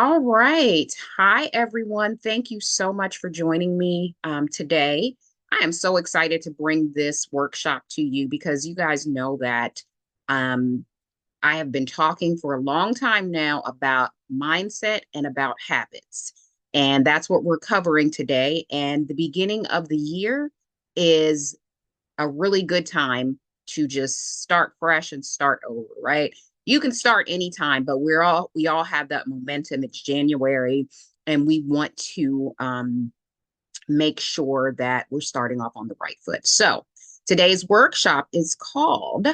All right. Hi, everyone. Thank you so much for joining me today. I am so excited to bring this workshop to you because you guys know that um, I have been talking for a long time now about mindset and about habits. And that's what we're covering today. And the beginning of the year is a really good time to just start fresh and start over, right? You can start anytime, but we all have that momentum. It's January, and we want to make sure that we're starting off on the right foot. So today's workshop is called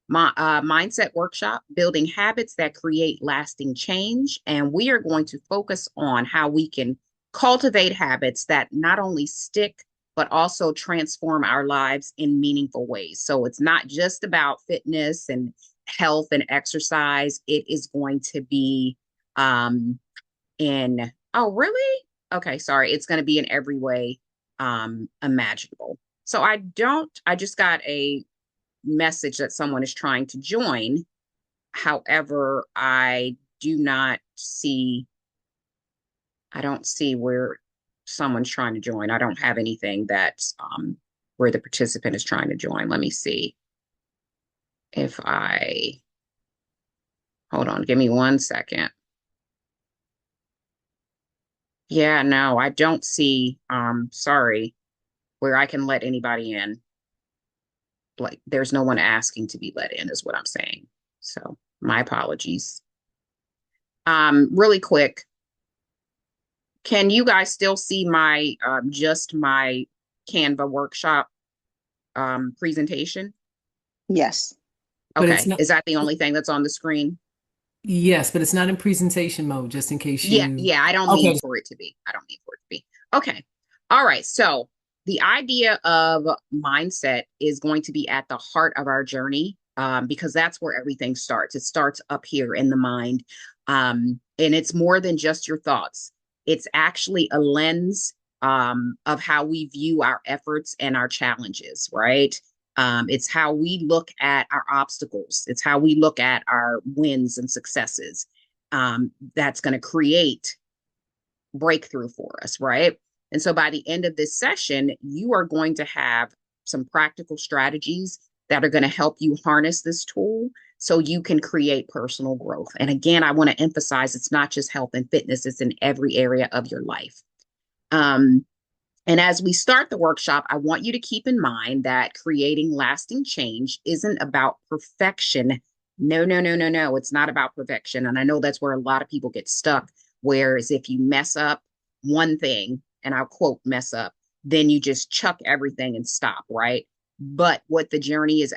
my mindset workshop, building habits that create lasting change. And we are going to focus on how we can cultivate habits that not only stick, but also transform our lives in meaningful ways. So it's not just about fitness and health and exercise. It is going to be oh, really? Okay, sorry. It's going to be in every way imaginable. So I just got a message that someone is trying to join. However, I don't see where someone's trying to join. I don't have anything that's where the participant is trying to join. Let me see if I hold on, give me 1 second. Yeah, no, I don't see sorry, where I can let anybody in. Like there's no one asking to be let in is what I'm saying. So my apologies. Really quick, can you guys still see my just my Canva workshop presentation? Yes. But it's Okay. not, Is that the only thing that's on the screen? yes, but it's not in presentation mode, just in case Yeah, you. yeah, I don't need Okay. for it to be. I don't need for it to be. Okay. All right. So the idea of mindset is going to be at the heart of our journey because that's where everything starts. It starts up here in the mind. And it's more than just your thoughts. It's actually a lens of how we view our efforts and our challenges, right? It's how we look at our obstacles. It's how we look at our wins and successes. That's going to create breakthrough for us, right? And so by the end of this session, you are going to have some practical strategies that are going to help you harness this tool so you can create personal growth. And again, I want to emphasize it's not just health and fitness, it's in every area of your life. Um, and as we start the workshop, I want you to keep in mind that creating lasting change isn't about perfection. No, no, no, no, no. It's not about perfection. And I know that's where a lot of people get stuck. Whereas if you mess up one thing, and I'll quote mess up, then you just chuck everything and stop, right? But what the journey is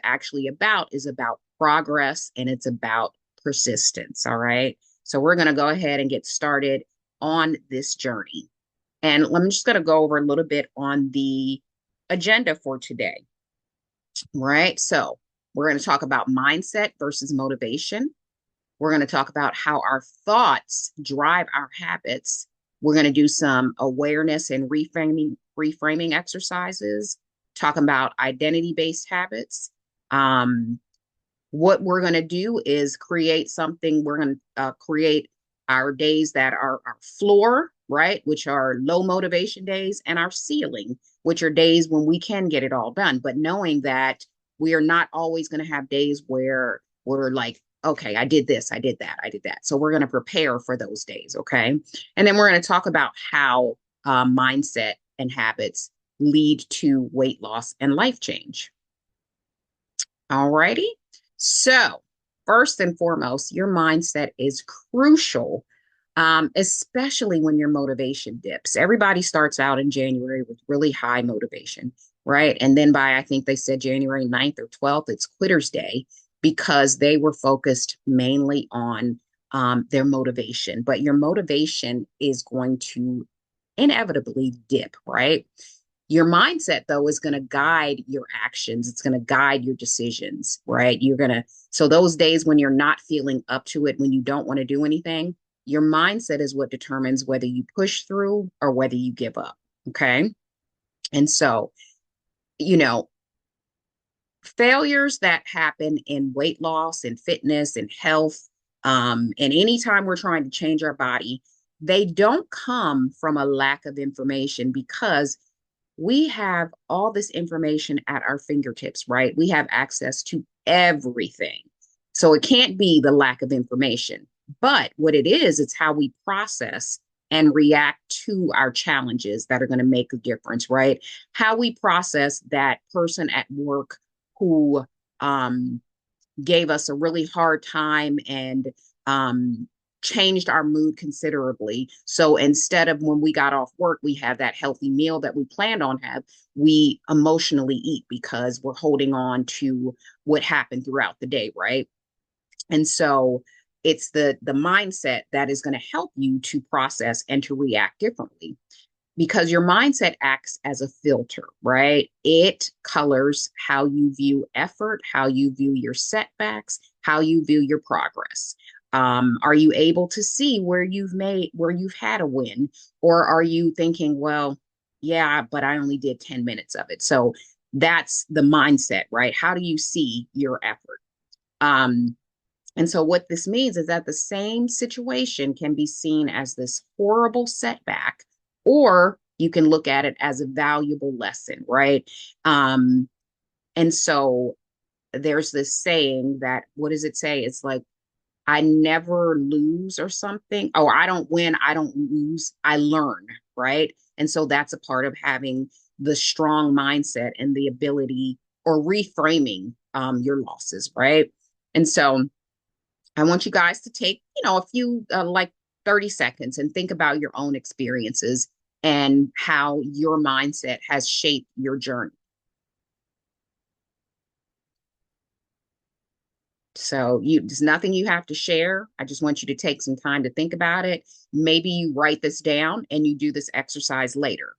about progress and it's about persistence. All right. So we're going to go ahead and get started on this journey. And I'm just going to go over a little bit on the agenda for today, right? So we're going to talk about mindset versus motivation. We're going to talk about how our thoughts drive our habits. We're going to do some awareness and reframing exercises, talking about identity-based habits. Um, what we're going to do is create something. We're going to create our days that are our floor, right, which are low motivation days, and our ceiling, which are days when we can get it all done. But knowing that we are not always going to have days where we're like, okay, I did this, I did that, I did that. So we're going to prepare for those days, okay? And then we're going to talk about how mindset and habits lead to weight loss and life change. All righty. So, first and foremost, your mindset is crucial, especially when your motivation dips. Everybody starts out in January with really high motivation, right? And then by, I think they said January 9th or 12th, it's Quitter's Day because they were focused mainly on their motivation. But your motivation is going to inevitably dip, right? Your mindset, though, is going to guide your actions. It's going to guide your decisions, right? So those days when you're not feeling up to it, when you don't want to do anything, your mindset is what determines whether you push through or whether you give up. Okay. And so, you know, failures that happen in weight loss and fitness and health, And anytime we're trying to change our body, they don't come from a lack of information because we have all this information at our fingertips, right? We have access to everything. So it can't be the lack of information. But what it is, it's how we process and react to our challenges that are going to make a difference, right? How we process that person at work who um, gave us a really hard time and um, changed our mood considerably. So instead of when we got off work, we have that healthy meal that we planned on have, we emotionally eat because we're holding on to what happened throughout the day, right? And so it's the mindset that is going to help you to process and to react differently because your mindset acts as a filter, right? It colors how you view effort, how you view your setbacks, how you view your progress. Are you able to see where you've had a win, or are you thinking, well, yeah, but I only did 10 minutes of it? So that's the mindset, right? How do you see your effort? Um, and so, what this means is that the same situation can be seen as this horrible setback, or you can look at it as a valuable lesson, right? Um, and so, there's this saying that, what does it say? It's like, I never lose or something. Oh, I don't win, I don't lose, I learn, right? And so, that's a part of having the strong mindset and the ability or reframing your losses, right? And so, I want you guys to take, a few like 30 seconds and think about your own experiences and how your mindset has shaped your journey. So there's nothing you have to share. I just want you to take some time to think about it. Maybe you write this down and you do this exercise later.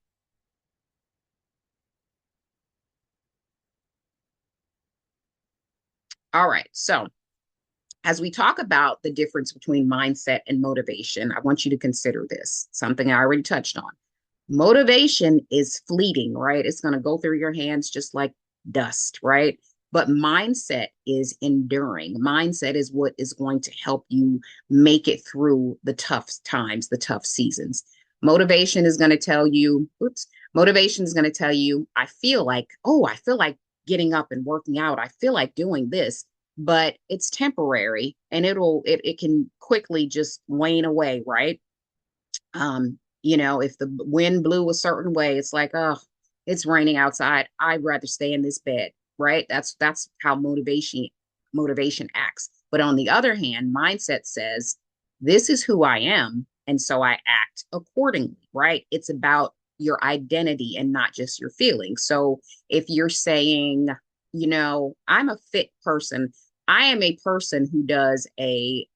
All right. So as we talk about the difference between mindset and motivation, I want you to consider this, something I already touched on. Motivation is fleeting, right? It's going to go through your hands just like dust, right? But mindset is enduring. Mindset is what is going to help you make it through the tough times, the tough seasons. Motivation is going to tell you, motivation is going to tell you, I feel like getting up and working out. I feel like doing this, but it's temporary and it can quickly just wane away, right? If the wind blew a certain way, it's like, oh, it's raining outside. I'd rather stay in this bed, right? That's how motivation acts. But on the other hand, mindset says, this is who I am, and so I act accordingly, right? It's about your identity and not just your feelings. So if you're saying, I'm a fit person, I am a person who does a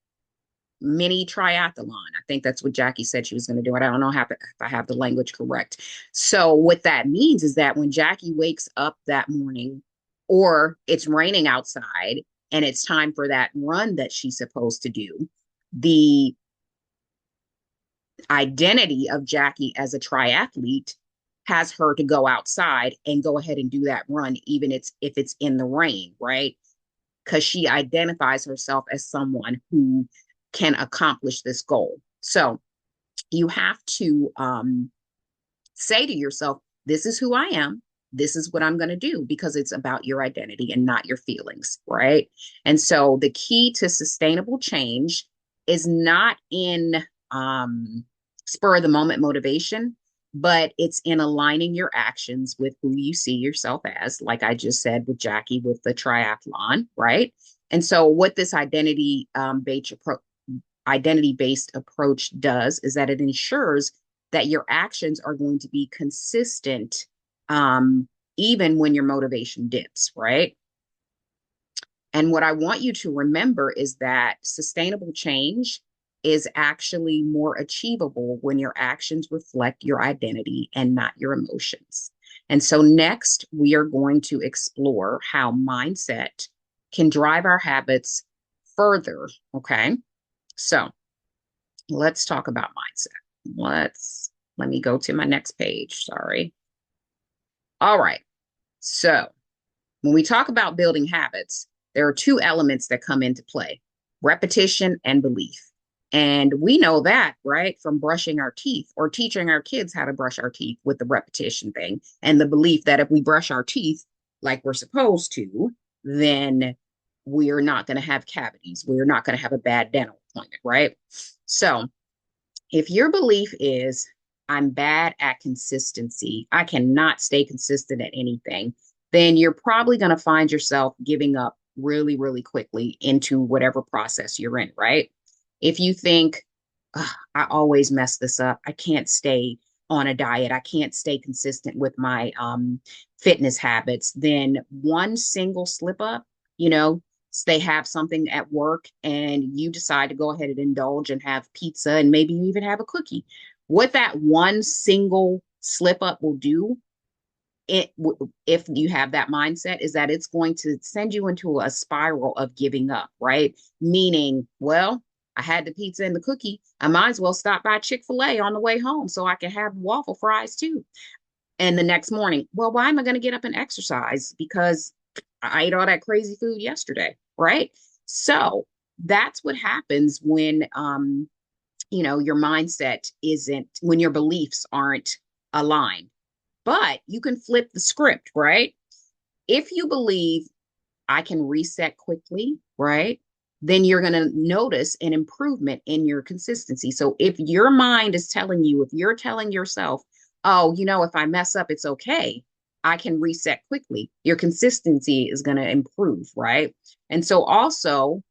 mini triathlon. I think that's what Jackie said she was going to do. I don't know if I have the language correct. So what that means is that when Jackie wakes up that morning or it's raining outside and it's time for that run that she's supposed to do, the identity of Jackie as a triathlete has her to go outside and go ahead and do that run, even if it's in the rain, right? Because she identifies herself as someone who can accomplish this goal. So you have to say to yourself, this is who I am. This is what I'm going to do because it's about your identity and not your feelings, right? And so the key to sustainable change is not in spur of the moment motivation, but it's in aligning your actions with who you see yourself as, like I just said with Jackie with the triathlon, right? And so what this identity based approach does is that it ensures that your actions are going to be consistent, um, even when your motivation dips, right? And what I want you to remember is that sustainable change is actually more achievable when your actions reflect your identity and not your emotions. And so, next, we are going to explore how mindset can drive our habits further. Okay. So, let's talk about mindset. Let me go to my next page. Sorry. All right. So, when we talk about building habits, there are two elements that come into play. repetition and belief. And we know that, right, from brushing our teeth or teaching our kids how to brush our teeth with the repetition thing and the belief that if we brush our teeth like we're supposed to, then we're not going to have cavities. We're not going to have a bad dental appointment, right? So if your belief is, I'm bad at consistency, I cannot stay consistent at anything, then you're probably going to find yourself giving up really, really quickly into whatever process you're in, right? If you think, "Ugh, I always mess this up, I can't stay on a diet, I can't stay consistent with my fitness habits, then one single slip up, you know, they have something at work and you decide to go ahead and indulge and have pizza and maybe you even have a cookie. What that one single slip up will do, it if you have that mindset, is that it's going to send you into a spiral of giving up, right? Meaning, well, I had the pizza and the cookie. I might as well stop by Chick-fil-A on the way home so I can have waffle fries too. And the next morning, well, why am I going to get up and exercise? Because I ate all that crazy food yesterday, right? So that's what happens when your mindset isn't, when your beliefs aren't aligned. But you can flip the script, right? If you believe I can reset quickly, right? Then you're going to notice an improvement in your consistency. So if your mind is telling you, if you're telling yourself, oh, if I mess up, it's okay, I can reset quickly, your consistency is going to improve, right? And so also,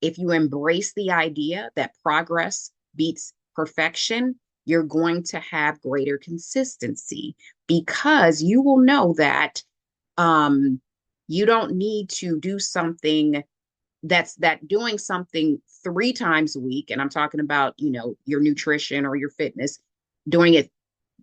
if you embrace the idea that progress beats perfection, you're going to have greater consistency because you will know that um, you don't need to do something that doing something 3 times a week. And I'm talking about, your nutrition or your fitness, doing it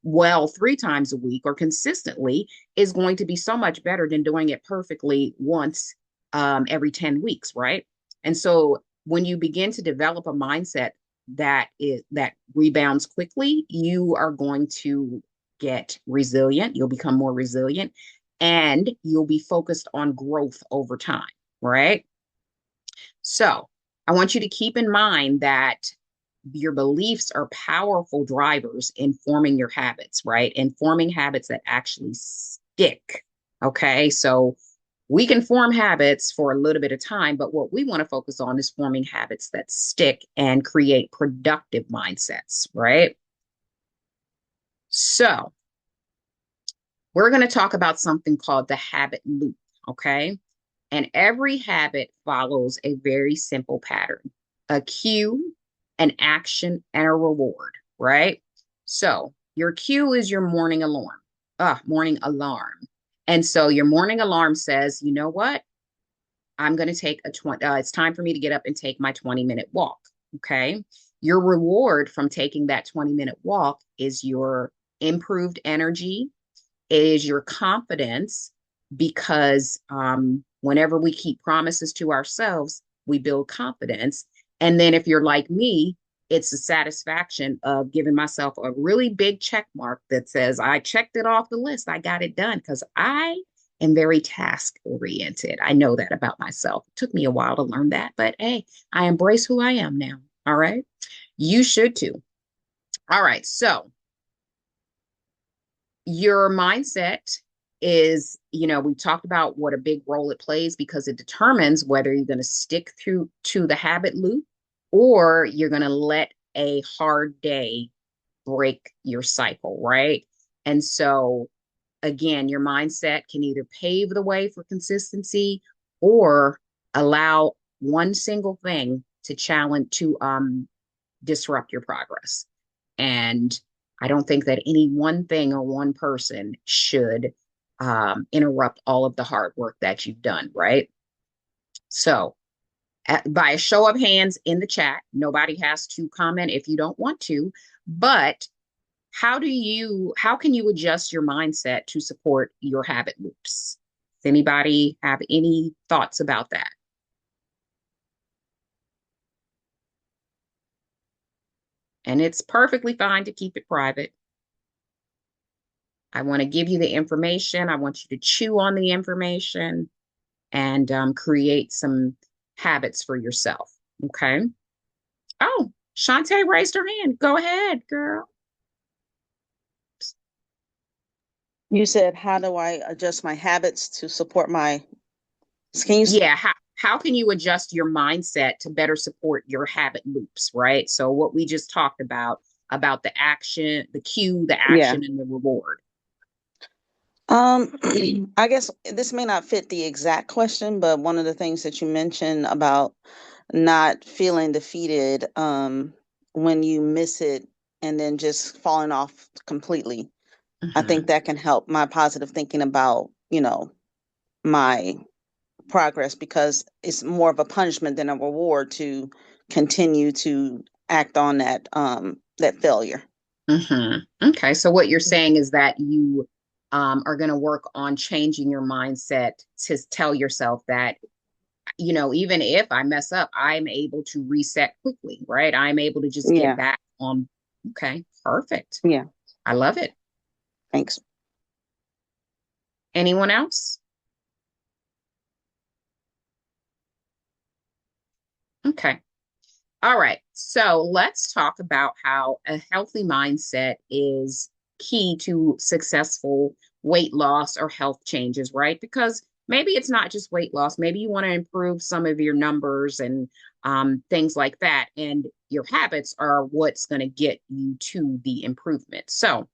well 3 times a week or consistently is going to be so much better than doing it perfectly once every 10 weeks, right? And so when you begin to develop a mindset that rebounds quickly, you are going to get resilient. You'll become more resilient and you'll be focused on growth over time, right? So I want you to keep in mind that your beliefs are powerful drivers in forming your habits, right? And forming habits that actually stick. Okay. So we can form habits for a little bit of time, but what we want to focus on is forming habits that stick and create productive mindsets, right? So we're going to talk about something called the habit loop. Okay. And every habit follows a very simple pattern: a cue, an action, and a reward, right? So your cue is your morning alarm. And so your morning alarm says, you know what? I'm going to take it's time for me to get up and take my 20-minute walk. Okay. Your reward from taking that 20-minute walk is your improved energy, is your confidence, because whenever we keep promises to ourselves, we build confidence. And then if you're like me, it's the satisfaction of giving myself a really big check mark that says, I checked it off the list. I got it done because I am very task oriented. I know that about myself. It took me a while to learn that, but hey, I embrace who I am now. All right. You should too. All right. So your mindset is, we talked about what a big role it plays because it determines whether you're going to stick through to the habit loop or you're going to let a hard day break your cycle, right? And so, again, your mindset can either pave the way for consistency or allow one single thing to disrupt your progress. And I don't think that any one thing or one person should interrupt all of the hard work that you've done, right? So, by a show of hands in the chat, nobody has to comment if you don't want to, but how can you adjust your mindset to support your habit loops? Does anybody have any thoughts about that? And it's perfectly fine to keep it private. I want to give you the information. I want you to chew on the information and create some habits for yourself. Okay. Oh, Shantae raised her hand. Go ahead, girl. You said, how do I adjust my habits to support my schemes? Yeah, how can you adjust your mindset to better support your habit loops, right? So what we just talked about the action, the cue, the Yeah. action, and the reward. Um, I guess this may not fit the exact question, but one of the things that you mentioned about not feeling defeated, when you miss it and then just falling off completely, I think Hmm. that can help my positive thinking about, my progress because it's more of a punishment than a reward to continue to act on that failure. Hmm. Okay, so what you're saying is that you are going to work on changing your mindset to tell yourself that, even if I mess up, I'm able to reset quickly, right? I'm able to just get Yeah. back on. Okay, perfect. Yeah. I love it. Thanks. Anyone else? Okay. All right. So let's talk about how a healthy mindset is key to successful weight loss or health changes, right? Because maybe it's not just weight loss. Maybe you want to improve some of your numbers and things like that. And your habits are what's going to get you to the improvement. So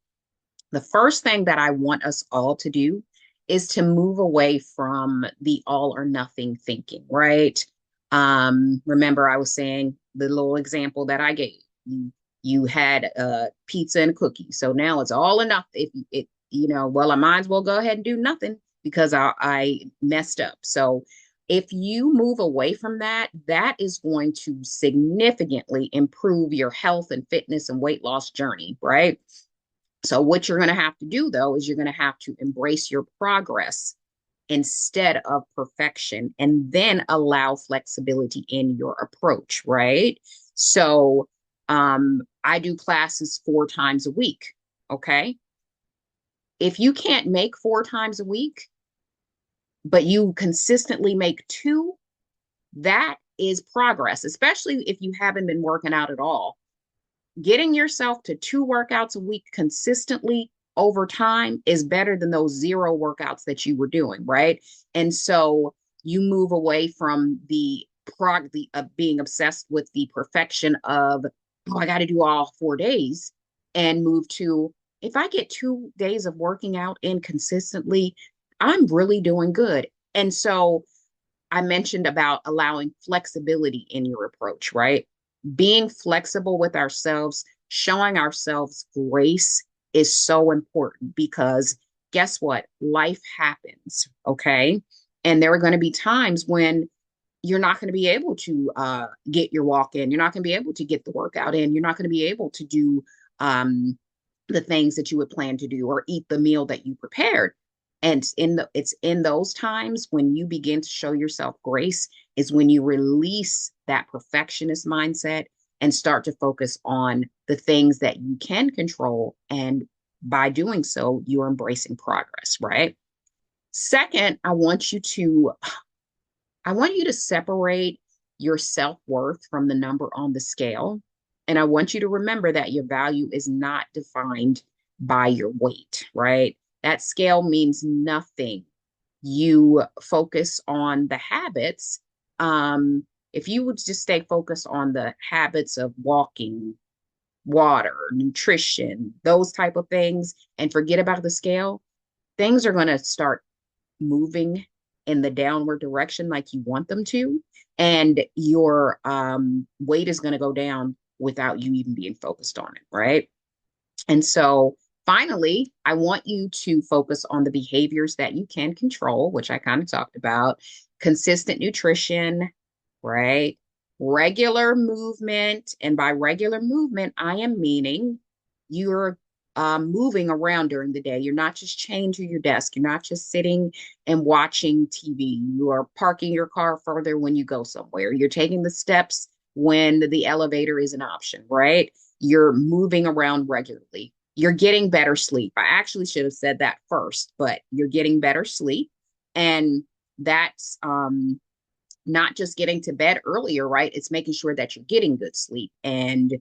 the first thing that I want us all to do is to move away from the all or nothing thinking, right? Remember, I was saying the little example that I gave. You had pizza and cookie, so now it's all or nothing. If it, well, I might as well go ahead and do nothing because I messed up. So if you move away from that, that is going to significantly improve your health and fitness and weight loss journey, right? So, what you're going to have to do though is you're going to have to embrace your progress instead of perfection and then allow flexibility in your approach, right? So, I do classes 4 times a week. Okay. If you can't make 4 times a week, but you consistently make two, that is progress, especially if you haven't been working out at all. Getting yourself to 2 workouts a week consistently over time is better than those 0 workouts that you were doing, right? And so you move away from the being obsessed with the perfection of, oh, I got to do all 4 days, and move to, if I get 2 days of working out in consistently, I'm really doing good. And so I mentioned about allowing flexibility in your approach, right? Being flexible with ourselves, showing ourselves grace is so important because guess what? Life happens, okay? And there are going to be times when you're not going to be able to get your walk in. You're not going to be able to get the workout in. You're not going to be able to do um, the things that you would plan to do or eat the meal that you prepared. And it's in those times when you begin to show yourself grace is when you release that perfectionist mindset and start to focus on the things that you can control. And by doing so, you're embracing progress, right? Second, I want you to separate your self-worth from the number on the scale. And I want you to remember that your value is not defined by your weight, right? That scale means nothing. You focus on the habits. If you would just stay focused on the habits of walking, water, nutrition, those type of things, and forget about the scale, things are going to start moving in the downward direction like you want them to, and your weight is going to go down without you even being focused on it, right? And so finally, I want you to focus on the behaviors that you can control, which I kind of talked about: consistent nutrition, right? Regular movement. And by regular movement, I am meaning you're moving around during the day. You're not just chained to your desk. You're not just sitting and watching TV. You are parking your car further when you go somewhere. You're taking the steps when the elevator is an option, right? You're moving around regularly. You're getting better sleep. I actually should have said that first, but you're getting better sleep. And that's not just getting to bed earlier, right? It's making sure that you're getting good sleep and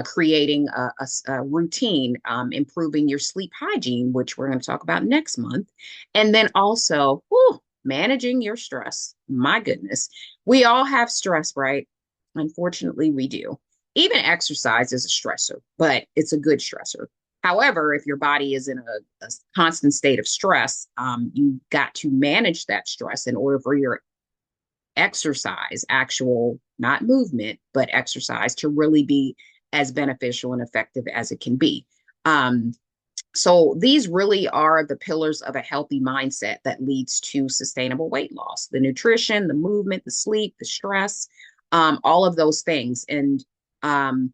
creating a routine, improving your sleep hygiene, which we're going to talk about next month. And then also, whew, managing your stress. My goodness. We all have stress, right? Unfortunately, we do. Even exercise is a stressor, but it's a good stressor. However, if your body is in a constant state of stress, you've got to manage that stress in order for your exercise, actual, not movement, but exercise to really be as beneficial and effective as it can be. Um, so these really are the pillars of a healthy mindset that leads to sustainable weight loss: the nutrition, the movement, the sleep, the stress, all of those things. And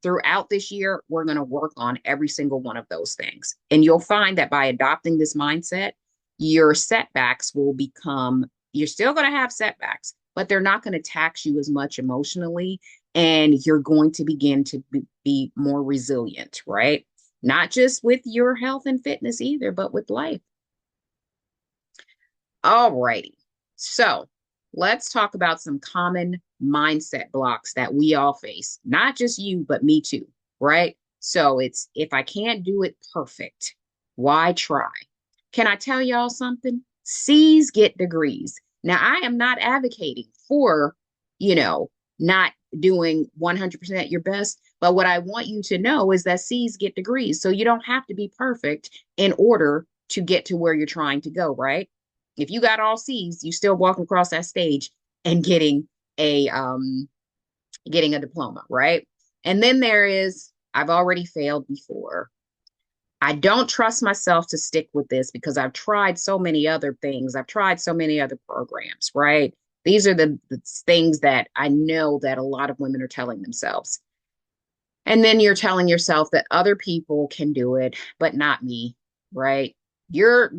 throughout this year, we're going to work on every single one of those things. And you'll find that by adopting this mindset, your setbacks will become, you're still going to have setbacks, but they're not going to tax you as much emotionally. And you're going to begin to be more resilient, right? Not just with your health and fitness either, but with life. All righty. So let's talk about some common mindset blocks that we all face. Not just you, but me too, right? So it's, if I can't do it perfect, why try? Can I tell y'all something? C's get degrees. Now, I am not advocating for, you know, not doing 100% your best, but what I want you to know is that C's get degrees. So you don't have to be perfect in order to get to where you're trying to go, right? If you got all C's, you still walking across that stage and a getting a diploma, right? And then there is, I've already failed before. I don't trust myself to stick with this because I've tried so many other things. I've tried so many other programs, right? These are the things that I know that a lot of women are telling themselves. And then you're telling yourself that other people can do it, but not me, right? You're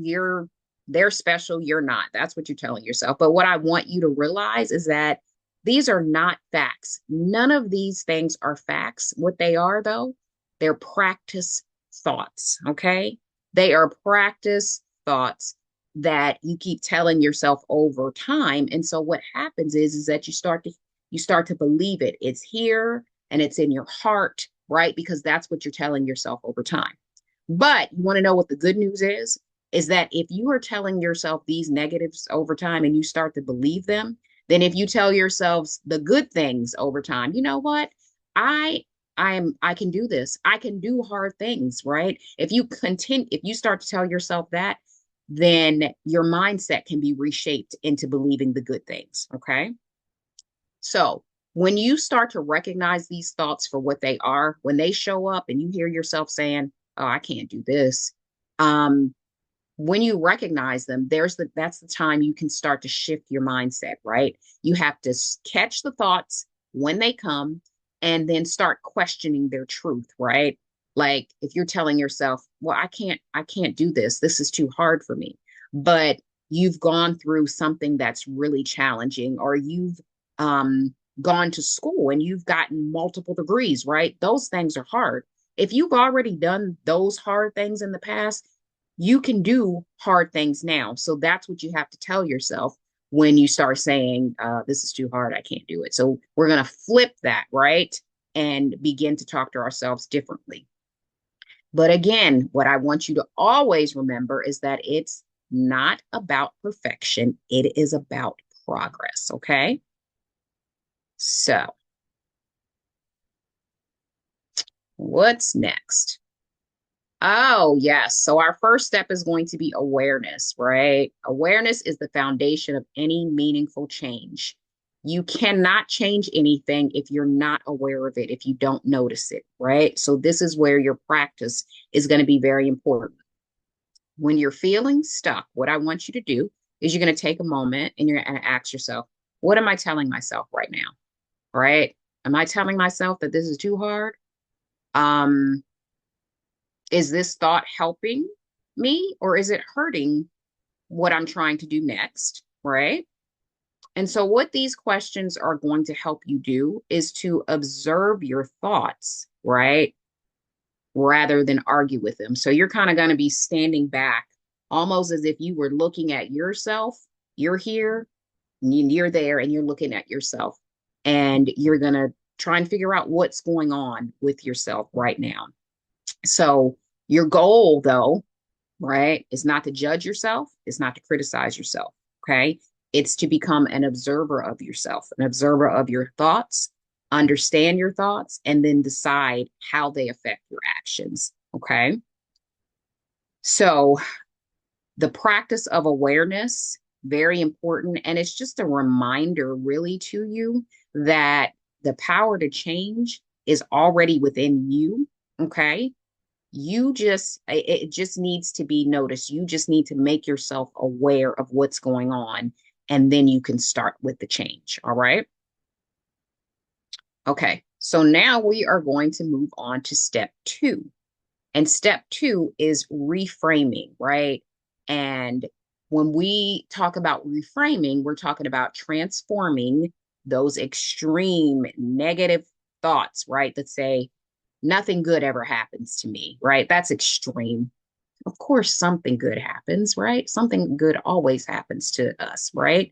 they're special, you're not. That's what you're telling yourself. But what I want you to realize is that these are not facts. None of these things are facts. What they are, though, they're practice thoughts, okay? They are practice thoughts that you keep telling yourself over time. And so what happens is that you start to believe it. It's here and it's in your heart, right? Because that's what you're telling yourself over time. But you want to know what the good news is that if you are telling yourself these negatives over time and you start to believe them, then if you tell yourselves the good things over time, you know what? I I can do this. I can do hard things, right? If you start to tell yourself that, then your mindset can be reshaped into believing the good things, okay? So when you start to recognize these thoughts for what they are, when they show up and you hear yourself saying, "Oh, I can't do this," um, when you recognize them, that's the time you can start to shift your mindset, right? You have to catch the thoughts when they come and then start questioning their truth, right? Like if you're telling yourself, "Well, I can't do this. This is too hard for me." But you've gone through something that's really challenging, or you've um gone to school and you've gotten multiple degrees, right? Those things are hard. If you've already done those hard things in the past, you can do hard things now. So that's what you have to tell yourself when you start saying, this is too hard, I can't do it. So we're going to flip that, right? And begin to talk to ourselves differently. But again, what I want you to always remember is that it's not about perfection, it is about progress. Okay. So what's next? Oh, yes. So our first step is going to be awareness, right? Awareness is the foundation of any meaningful change. You cannot change anything if you're not aware of it, if you don't notice it, right? So this is where your practice is going to be very important. When you're feeling stuck, what I want you to do is you're going to take a moment and you're going to ask yourself, what am I telling myself right now? Right? Am I telling myself that this is too hard? Um, is this thought helping me or is it hurting what I'm trying to do next? Right. And so, what these questions are going to help you do is to observe your thoughts, right? Rather than argue with them. So, you're kind of going to be standing back almost as if you were looking at yourself. You're here. You're there and you're looking at yourself and you're going to try and figure out what's going on with yourself right now. So your goal though, right, is not to judge yourself, it's not to criticize yourself. Okay. It's to become an observer of yourself, an observer of your thoughts, understand your thoughts, and then decide how they affect your actions. Okay. So the practice of awareness, very important. And it's just a reminder, really, to you that the power to change is already within you. Okay. It just needs to be noticed. You just need to make yourself aware of what's going on. And then you can start with the change. All right. Okay. So now we are going to move on to step two. And step two is reframing, right? And when we talk about reframing, we're talking about transforming those extreme negative thoughts, right? That say, nothing good ever happens to me, right? That's extreme. Of course, something good happens, right? Something good always happens to us, right?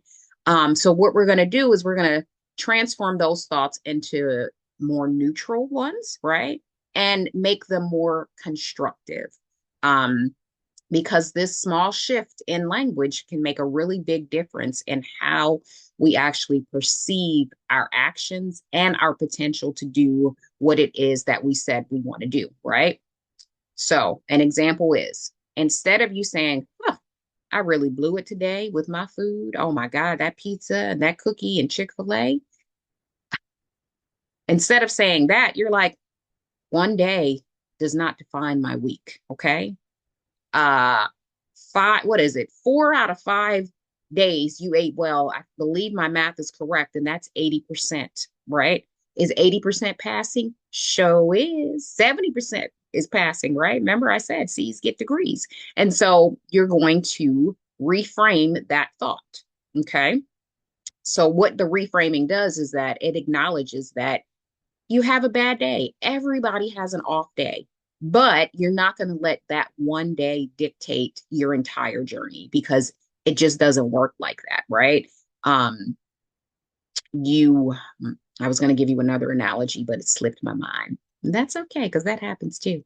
So what we're going to do is we're going to transform those thoughts into more neutral ones, right? And make them more constructive. Um, because this small shift in language can make a really big difference in how we actually perceive our actions and our potential to do what it is that we said we want to do, right? So, an example is instead of you saying, huh, I really blew it today with my food. Oh my God, that pizza and that cookie and Chick-fil-A. Instead of saying that, you're like, one day does not define my week. Okay. Uh, what is it? 4 out of 5 days you ate well. I believe my math is correct, and that's 80%, right? Is 80% passing? Show is 70% is passing, right? Remember, I said C's get degrees. And so you're going to reframe that thought. Okay. So, what the reframing does is that it acknowledges that you have a bad day. Everybody has an off day, but you're not going to let that one day dictate your entire journey because it just doesn't work like that, right? Um, you, I was going to give you another analogy, but it slipped my mind. That's okay because that happens too.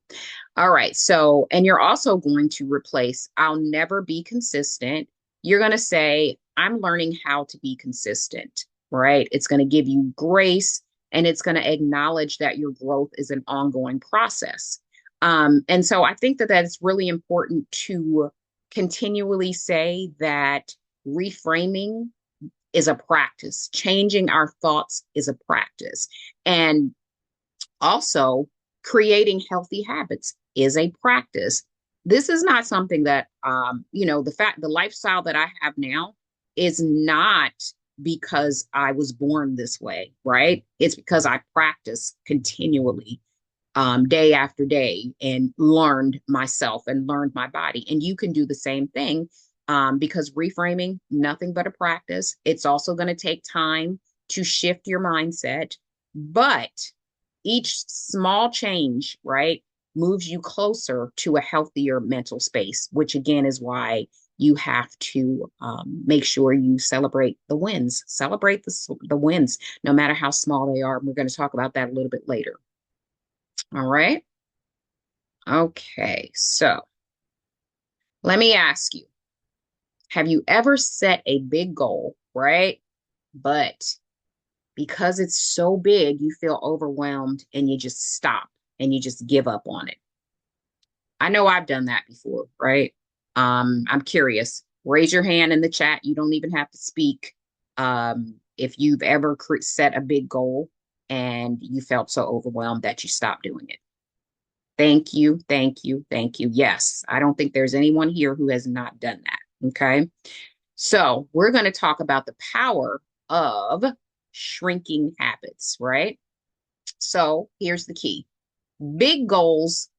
All right. So, and you're also going to replace, I'll never be consistent. You're going to say, I'm learning how to be consistent, right? It's going to give you grace and it's going to acknowledge that your growth is an ongoing process. And so I think that it's really important to continually say that reframing is a practice, changing our thoughts is a practice. And also, creating healthy habits is a practice. This is not something that, the lifestyle that I have now is not because I was born this way, right? It's because I practice continually, day after day, and learned myself and learned my body. And you can do the same thing, because reframing, nothing but a practice. It's also going to take time to shift your mindset, but each small change, right, moves you closer to a healthier mental space, which again is why you have to make sure you celebrate the wins, celebrate the wins, no matter how small they are. We're going to talk about that a little bit later. All right. Okay. So let me ask you, have you ever set a big goal, right? But because it's so big, you feel overwhelmed and you just stop and you just give up on it. I know I've done that before, right? I'm curious. Raise your hand in the chat. You don't even have to speak. If you've ever set a big goal and you felt so overwhelmed that you stopped doing it. Thank you, thank you, thank you. Yes, I don't think there's anyone here who has not done that. Okay. So we're going to talk about the power of shrinking habits, right? So here's the key. Big goals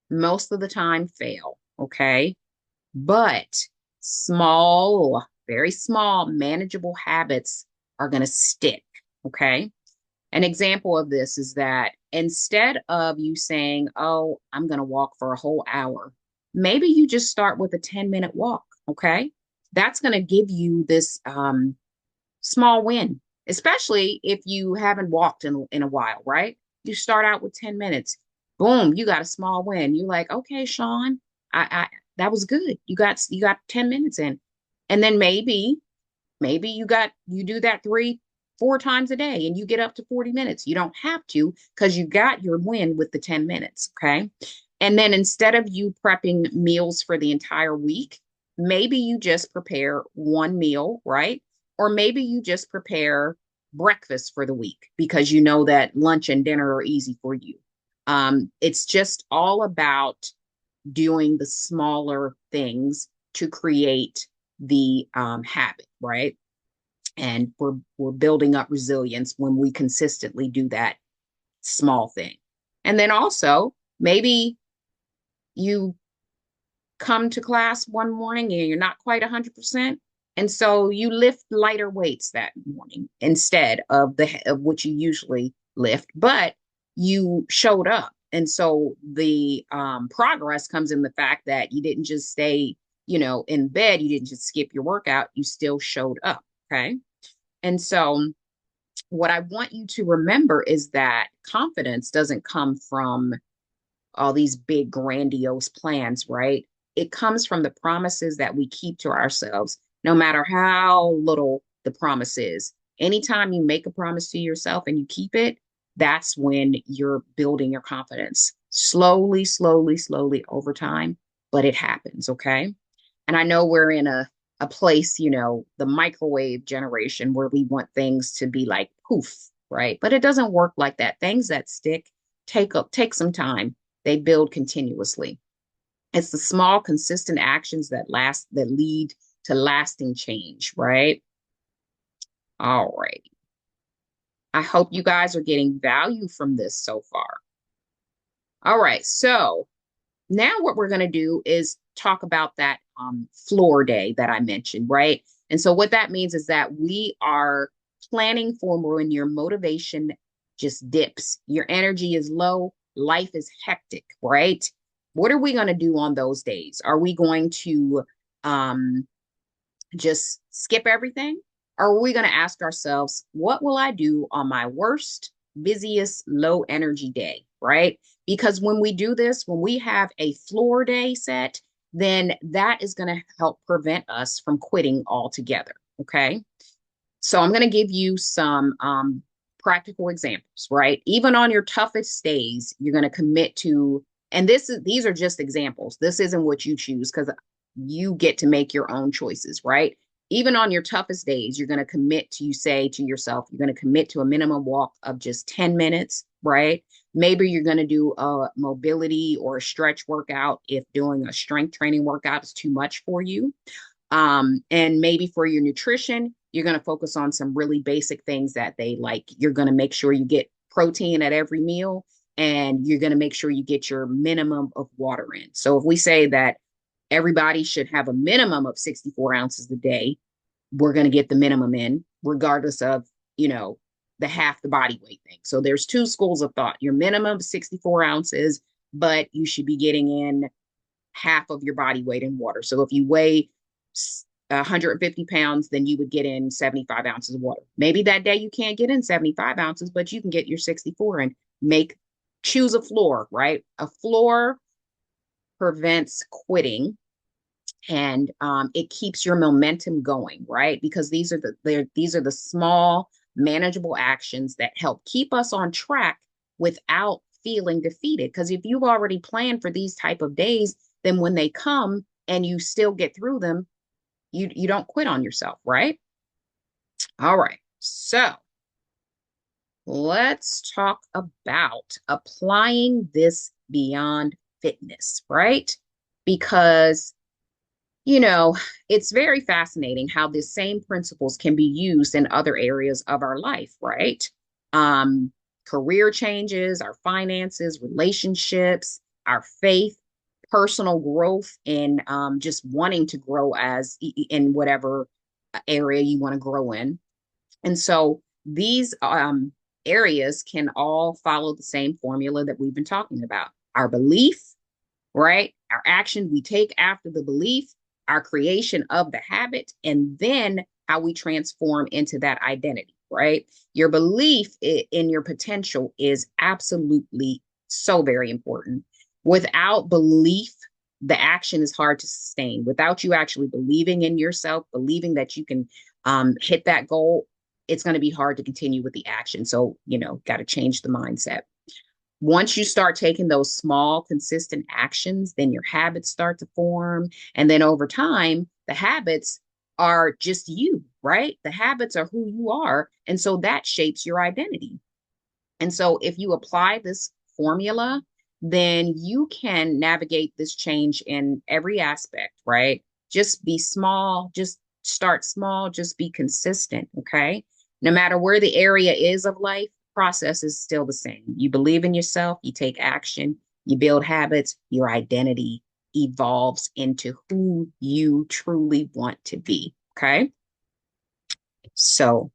most of the time fail, okay? But small, very small, manageable habits are going to stick, okay? An example of this is that instead of you saying, oh, I'm going to walk for a whole hour, maybe you just start with a 10-minute walk, okay? That's going to give you this Small win, especially if you haven't walked in a while, right? You start out with 10 minutes. Boom, you got a small win. You're like, okay, Sean, I that was good. You got 10 minutes in. And then maybe you do that 4 times a day and you get up to 40 minutes. You don't have to because you got your win with the 10 minutes. Okay. And then instead of you prepping meals for the entire week, maybe you just prepare one meal, right? Or maybe you just prepare breakfast for the week because you know that lunch and dinner are easy for you. It's just all about doing the smaller things to create the habit, right? And we're building up resilience when we consistently do that small thing. And then also maybe you come to class one morning and you're not quite 100%, and so you lift lighter weights that morning instead of what you usually lift, but you showed up. And so the progress comes in the fact that you didn't just stay, in bed. You didn't just skip your workout. You still showed up. Okay. And so what I want you to remember is that confidence doesn't come from all these big, grandiose plans, right? It comes from the promises that we keep to ourselves, no matter how little the promise is. Anytime you make a promise to yourself and you keep it, that's when you're building your confidence slowly, slowly, slowly over time, but it happens, okay? And I know we're in a place, the microwave generation where we want things to be like poof, right? But it doesn't work like that. Things that stick take some time. They build continuously. It's the small, consistent actions that lead to lasting change, right? All right. I hope you guys are getting value from this so far. All right. So now what we're going to do is talk about that floor day that I mentioned, right? And so what that means is that we are planning for when your motivation just dips, your energy is low, life is hectic, right? What are we going to do on those days? Are we going to um, just skip everything? Or are we going to ask ourselves, what will I do on my worst, busiest, low energy day, right? Because when we do this, when we have a floor day set, then that is going to help prevent us from quitting altogether. Okay. So I'm going to give you some practical examples, right? Even on your toughest days, you're going to commit to, and these are just examples. This isn't what you choose because you get to make your own choices, right? Even on your toughest days, you're going to commit to, you say to yourself, you're going to commit to a minimum walk of just 10 minutes, right? Maybe you're going to do a mobility or a stretch workout if doing a strength training workout is too much for you. And maybe for your nutrition, you're going to focus on some really basic things that they like. You're going to make sure you get protein at every meal, and you're going to make sure you get your minimum of water in. So if we say that everybody should have a minimum of 64 ounces a day, we're going to get the minimum in, regardless of, the half the body weight thing. So there's two schools of thought. Your minimum 64 ounces, but you should be getting in half of your body weight in water. So if you weigh 150 pounds, then you would get in 75 ounces of water. Maybe that day you can't get in 75 ounces, but you can get your 64 and choose a floor, right? A floor prevents quitting, and it keeps your momentum going, right? Because these are the small, manageable actions that help keep us on track without feeling defeated. Because if you've already planned for these type of days, then when they come and you still get through them, you don't quit on yourself, right? All right. So let's talk about applying this beyond fitness, right? Because it's very fascinating how the same principles can be used in other areas of our life, right? Um, Career changes, our finances, relationships, our faith, personal growth, and just wanting to grow in whatever area you want to grow in. And so these areas can all follow the same formula that we've been talking about. Our belief, right? Our action we take after the belief, our creation of the habit, and then how we transform into that identity, right? Your belief in your potential is absolutely so very important. Without belief, the action is hard to sustain. Without you actually believing in yourself, believing that you can hit that goal, it's going to be hard to continue with the action. So, got to change the mindset. Once you start taking those small, consistent actions, then your habits start to form. And then over time, the habits are just you, right? The habits are who you are. And so that shapes your identity. And so if you apply this formula, then you can navigate this change in every aspect, right? Just be small, just start small, just be consistent, okay? No matter where the area is of life, process is still the same. You believe in yourself, you take action, you build habits, your identity evolves into who you truly want to be, okay? So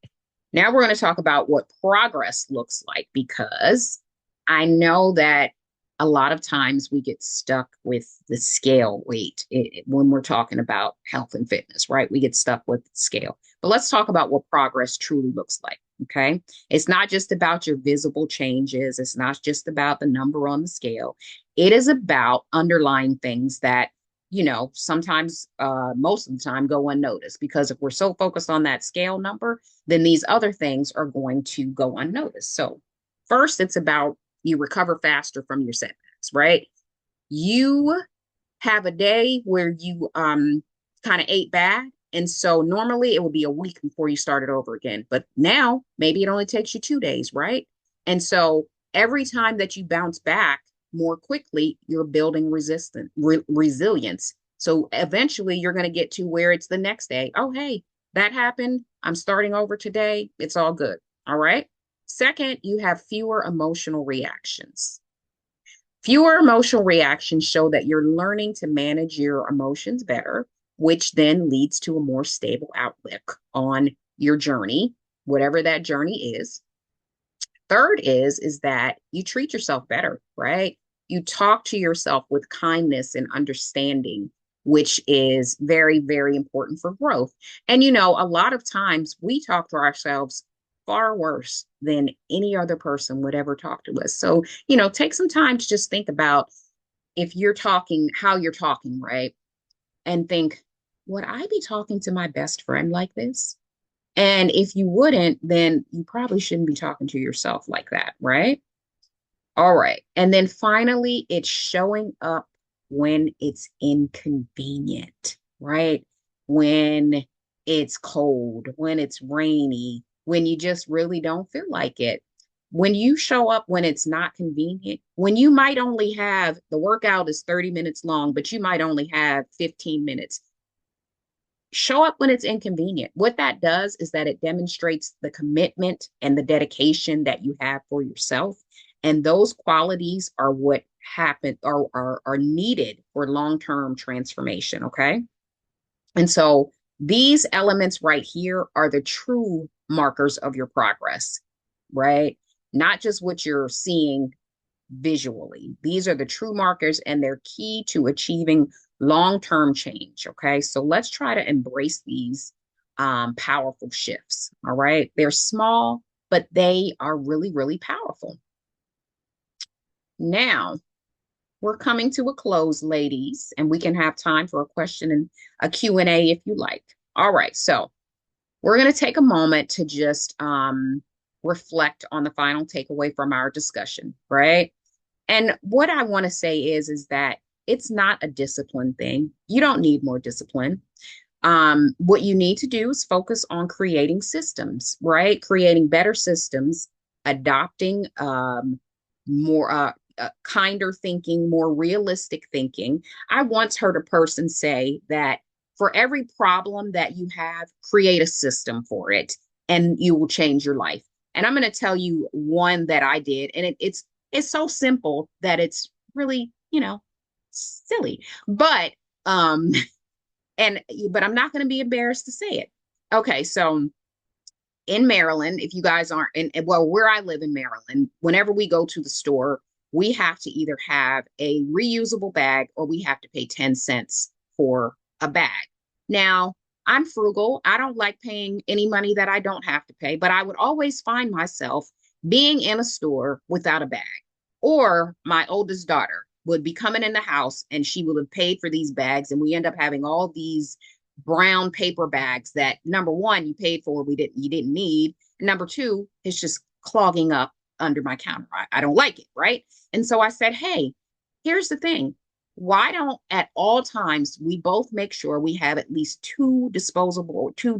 now we're going to talk about what progress looks like, because I know that a lot of times we get stuck with the scale weight when we're talking about health and fitness, right? We get stuck with the scale. But let's talk about what progress truly looks like, okay? It's not just about your visible changes. It's not just about the number on the scale. It is about underlying things that sometimes, most of the time, go unnoticed, because if we're so focused on that scale number, then these other things are going to go unnoticed. So first, it's about you recover faster from your setbacks, right? You have a day where you kind of ate bad. And so normally it would be a week before you started over again. But now maybe it only takes you 2 days, right? And so every time that you bounce back more quickly, you're building resilience. So eventually you're going to get to where it's the next day. Oh, hey, that happened. I'm starting over today. It's all good. All right. Second, you have fewer emotional reactions. Fewer emotional reactions show that you're learning to manage your emotions better, which then leads to a more stable outlook on your journey, whatever that journey is. Third is that you treat yourself better, right? You talk to yourself with kindness and understanding, which is very, very important for growth. And a lot of times we talk to ourselves far worse than any other person would ever talk to us. So, take some time to just think about, if you're talking, how you're talking, right? And think, would I be talking to my best friend like this? And if you wouldn't, then you probably shouldn't be talking to yourself like that, right? All right. And then finally, it's showing up when it's inconvenient, right? When it's cold, when it's rainy, when you just really don't feel like it. When you show up when it's not convenient, when you might only have, the workout is 30 minutes long, but you might only have 15 minutes. Show up when it's inconvenient. What that does is that it demonstrates the commitment and the dedication that you have for yourself. And those qualities are what happen are needed for long-term transformation. Okay. And so these elements right here are the true markers of your progress, right? Not just what you're seeing visually. These are the true markers, and they're key to achieving long-term change. Okay. So let's try to embrace these powerful shifts. All right. They're small, but they are really, really powerful. Now, we're coming to a close, ladies, and we can have time for a question and a Q&A if you like. All right. So we're going to take a moment to just reflect on the final takeaway from our discussion, right? And what I want to say is that it's not a discipline thing. You don't need more discipline. What you need to do is focus on creating systems, right? Creating better systems, adopting more kinder thinking, more realistic thinking. I once heard a person say that for every problem that you have, create a system for it, and you will change your life. And I'm going to tell you one that I did, and it's so simple that it's really, silly. But but I'm not going to be embarrassed to say it. Okay, so in Maryland, if you guys aren't in, well, where I live in Maryland, whenever we go to the store, we have to either have a reusable bag or we have to pay 10 cents for a bag. Now, I'm frugal. I don't like paying any money that I don't have to pay, but I would always find myself being in a store without a bag. Or my oldest daughter would be coming in the house and she would have paid for these bags. And we end up having all these brown paper bags that number one, you paid for, you didn't need. And number two, it's just clogging up under my counter. I don't like it, right? And so I said, hey, here's the thing. Why don't at all times we both make sure we have at least not disposable, two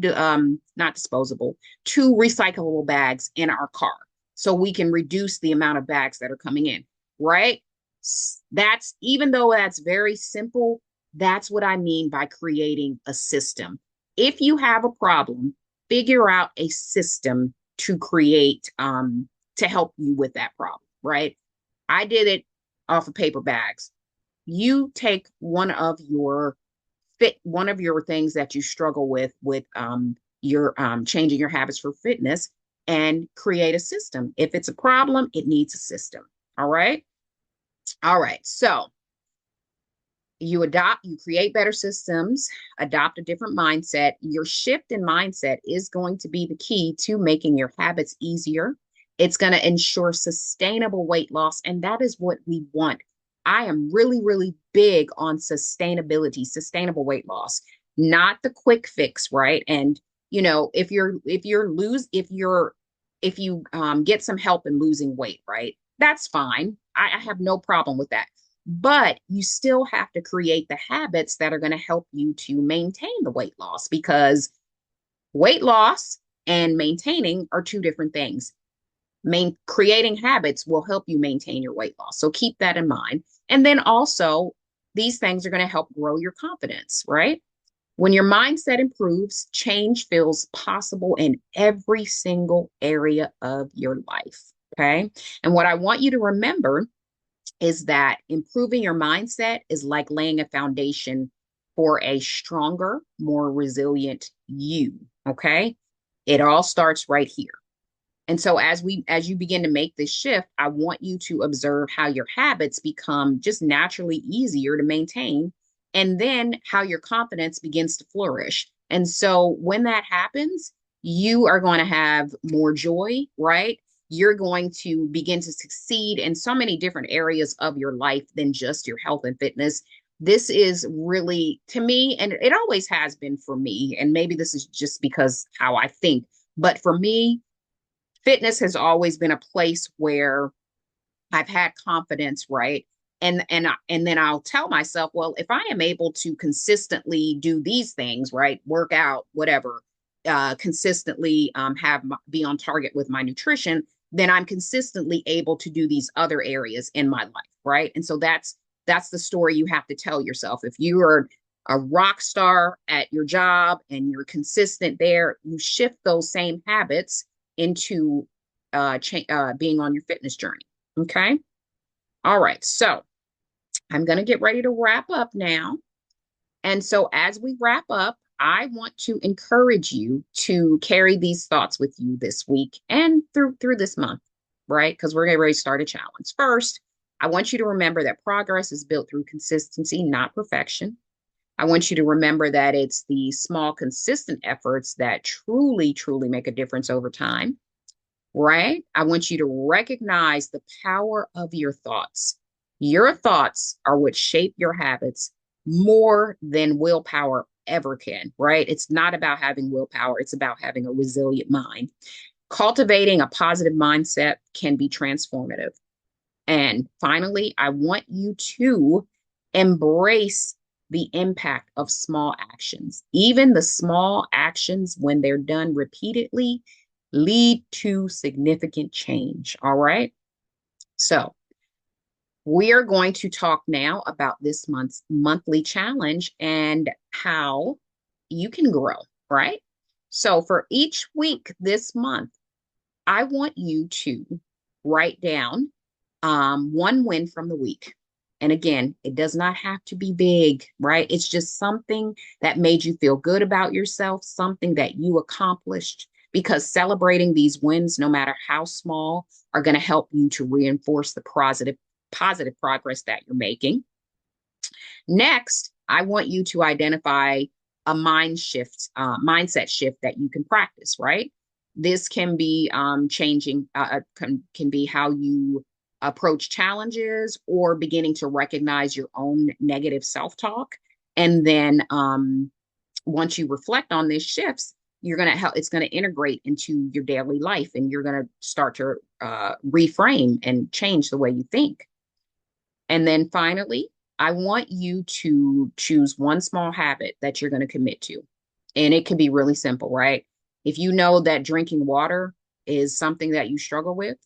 recyclable bags in our car so we can reduce the amount of bags that are coming in, right? That's even though that's very simple, that's what I mean by creating a system. If you have a problem, figure out a system to create to help you with that problem, right? I did it off of paper bags. You take one of your things that you struggle with your changing your habits for fitness and create a system. If it's a problem, it needs a system. All right. All right. So you create better systems, adopt a different mindset. Your shift in mindset is going to be the key to making your habits easier. It's going to ensure sustainable weight loss, and that is what we want. I am really, really big on sustainability, sustainable weight loss, not the quick fix, right? And if you get some help in losing weight, right? That's fine. I have no problem with that, but you still have to create the habits that are going to help you to maintain the weight loss, because weight loss and maintaining are two different things. Creating habits will help you maintain your weight loss. So keep that in mind. And then also, these things are going to help grow your confidence, right? When your mindset improves, change feels possible in every single area of your life. Okay. And what I want you to remember is that improving your mindset is like laying a foundation for a stronger, more resilient you. Okay. It all starts right here. And so as you begin to make this shift, I want you to observe how your habits become just naturally easier to maintain, and then how your confidence begins to flourish. And so when that happens, you are going to have more joy, right? You're going to begin to succeed in so many different areas of your life than just your health and fitness. This is really, to me, and it always has been for me, and maybe this is just because how I think, but for me, fitness has always been a place where I've had confidence, right? And then I'll tell myself, well, if I am able to consistently do these things, right, work out, whatever, consistently be on target with my nutrition, then I'm consistently able to do these other areas in my life, right? And so that's the story you have to tell yourself. If you are a rock star at your job and you're consistent there, you shift those same habits into being on your fitness journey. Okay. All right. So I'm going to get ready to wrap up now. And so as we wrap up, I want to encourage you to carry these thoughts with you this week and through this month, right? Because we're getting ready to start a challenge. First, I want you to remember that progress is built through consistency, not perfection. I want you to remember that it's the small, consistent efforts that truly, truly make a difference over time, right? I want you to recognize the power of your thoughts. Your thoughts are what shape your habits more than willpower ever can, right? It's not about having willpower, it's about having a resilient mind. Cultivating a positive mindset can be transformative. And finally, I want you to embrace the impact of small actions. Even the small actions, when they're done repeatedly, lead to significant change. All right. So we are going to talk now about this month's monthly challenge and how you can grow, right? So for each week this month, I want you to write down one win from the week. And again, it does not have to be big, right? It's just something that made you feel good about yourself, something that you accomplished, because celebrating these wins, no matter how small, are going to help you to reinforce the positive progress that you're making. Next, I want you to identify a mindset shift that you can practice, right? This can be changing, can be how you approach challenges or beginning to recognize your own negative self-talk. And then once you reflect on these shifts, you're going to help, it's going to integrate into your daily life and you're going to start to reframe and change the way you think. And then finally, I want you to choose one small habit that you're going to commit to. And it can be really simple, right? If you know that drinking water is something that you struggle with,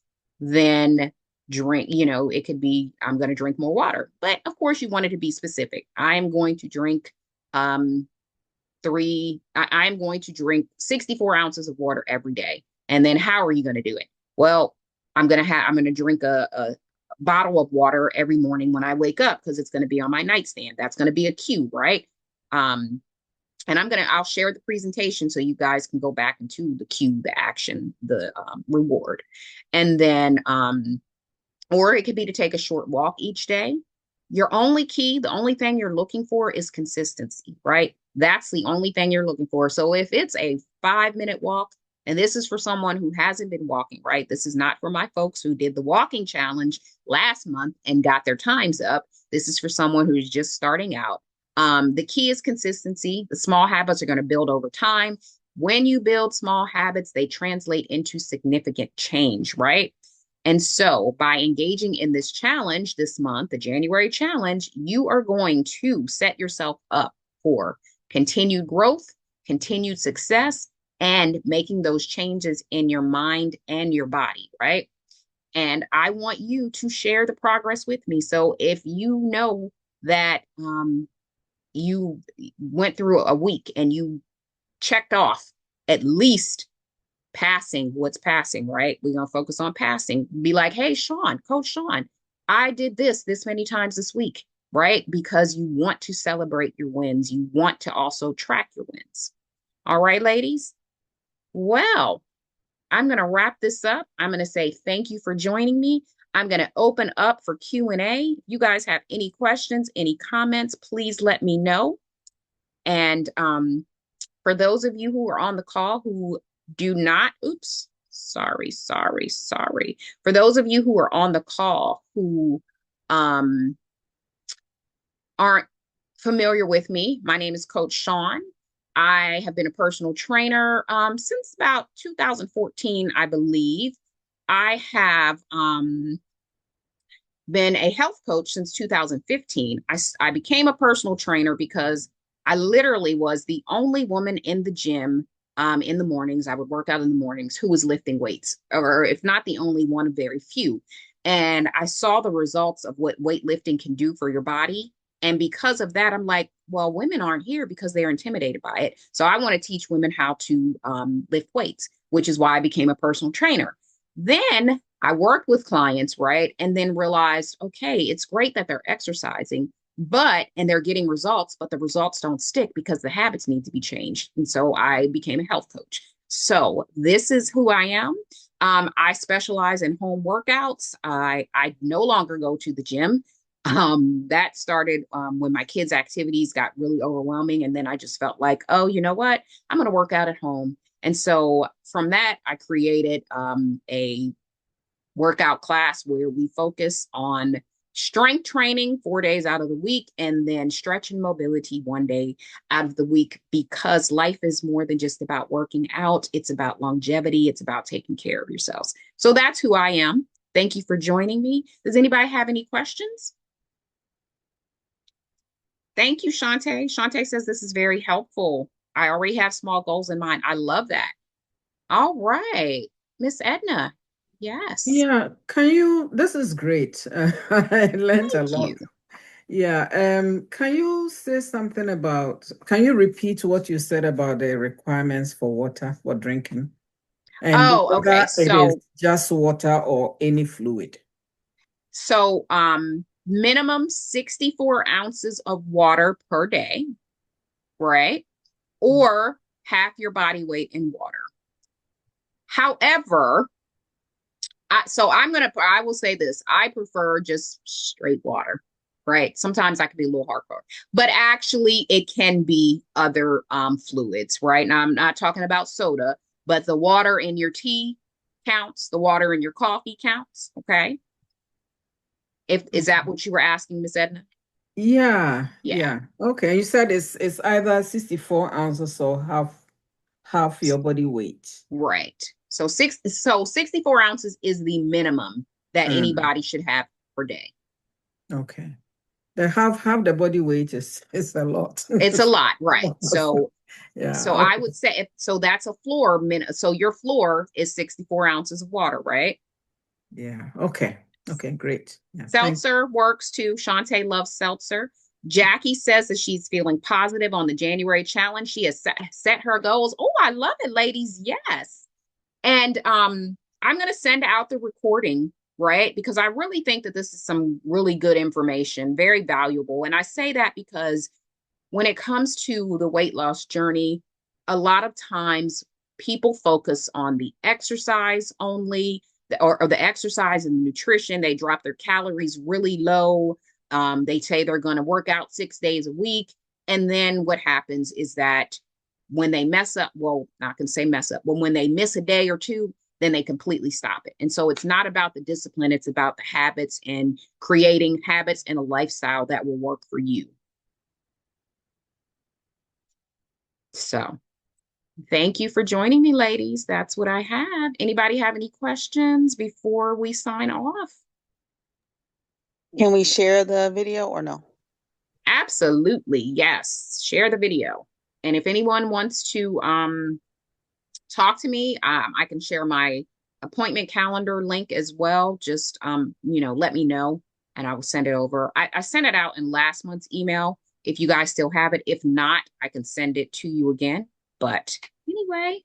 then drink, it could be, I'm going to drink more water. But of course, you want it to be specific. I am going to drink um, I'm going to drink 64 ounces of water every day. And then how are you going to do it? Well, I'm going to drink a bottle of water every morning when I wake up because it's going to be on my nightstand. That's going to be a cue, right? Um, and I'll share the presentation so you guys can go back into the cue, the action, the reward. And then, or it could be to take a short walk each day. The only thing you're looking for is consistency, right? That's the only thing you're looking for. So if it's a 5-minute walk, and this is for someone who hasn't been walking, right? This is not for my folks who did the walking challenge last month and got their times up. This is for someone who's just starting out. The key is consistency. The small habits are going to build over time. When you build small habits, they translate into significant change, right? And so, by engaging in this challenge this month, the January challenge, you are going to set yourself up for continued growth, continued success, and making those changes in your mind and your body, right? And I want you to share the progress with me. So, if you know that you went through a week and you checked off at least passing what's passing, right? We're going to focus on passing. Be like, hey, Coach Sean, I did this many times this week, right? Because you want to celebrate your wins. You want to also track your wins. All right, ladies. Well, I'm going to wrap this up. I'm going to say thank you for joining me. I'm going to open up for Q&A. If you guys have any questions, any comments, please let me know. And for those of you who are on the call who do not, oops, sorry. For those of you who are on the call who um, aren't familiar with me, my name is Coach Sean. I have been a personal trainer since about 2014, I believe. I have been a health coach since 2015. I became a personal trainer because I literally was the only woman in the gym in the mornings. I would work out in the mornings who was lifting weights, or if not the only one, very few. And I saw the results of what weightlifting can do for your body. And because of that, I'm like, well, women aren't here because they're intimidated by it. So I want to teach women how to lift weights, which is why I became a personal trainer. Then I worked with clients, right? And then realized, okay, it's great that they're exercising, and they're getting results, but the results don't stick because the habits need to be changed. And so I became a health coach. So this is who I am. I specialize in home workouts. I no longer go to the gym. That started when my kids' activities got really overwhelming. And then I just felt like, oh, you know what? I'm going to work out at home. And so from that, I created a workout class where we focus on strength training 4 days out of the week and then stretch and mobility 1 day out of the week, because life is more than just about working out. It's about longevity. It's about taking care of yourselves. So that's who I am. Thank you for joining me. Does anybody have any questions? Thank you, Shantae. Shantae says this is very helpful. I already have small goals in mind. I love that. All right, Miss Edna. Yes. Yeah, this is great. I learned a Thank you. lot. Yeah, can you repeat what you said about the requirements for water for drinking? And Oh, okay. whether it is just water or any fluid. So minimum 64 ounces of water per day, right? Or half your body weight in water. However, I will say this. I prefer just straight water. right? Sometimes that can be a little hardcore, but actually it can be other fluids, right? Now I'm not talking about soda, but the water in your tea counts, the water in your coffee counts, okay? If is that Okay. what you were asking, Miss Edna? Yeah, Yeah. yeah. Okay. You said it's either 64 ounces or half your body weight. Right. So 64 ounces is the minimum that Mm, anybody should have per day. okay. The half the body weight is a lot. It's a lot, right? Yeah, So I okay. would say so that's a floor min so your floor is 64 ounces of water, right? Yeah, okay. Okay, great. Yeah, thank Seltzer works too. Shantae loves seltzer. Jackie says that she's feeling positive on the January challenge. She has set her goals. Oh, I love it, ladies. Yes. And I'm going to send out the recording, right? Because I really think that this is some really good information, very valuable. And I say that because when it comes to the weight loss journey, a lot of times people focus on the exercise only, or the exercise and nutrition. They drop their calories really low. They say they're going to work out 6 days a week. And then what happens is that when they mess up, well, not going to say mess up, but when they miss a day or two, then they completely stop it. And so it's not about the discipline, it's about the habits and creating habits and a lifestyle that will work for you. So thank you for joining me, ladies. That's what I have. Anybody have any questions before we sign off? Can we share the video or no? Absolutely. Yes. Share the video. And if anyone wants to talk to me, I can share my appointment calendar link as well. Just let me know and I will send it over. I sent it out in last month's email. If you guys still have it, if not, I can send it to you again. But anyway,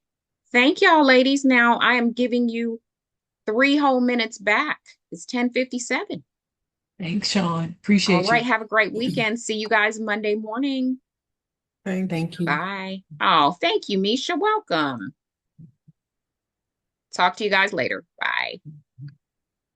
thank y'all, ladies. Now I am giving you 3 whole minutes back. It's 10:57. Thanks, Sean. All Appreciate right. you. Have a great weekend. See you guys Monday morning. thank you. Thank you. Bye. Oh, thank you, Misha. Welcome. Talk to you guys later. Bye.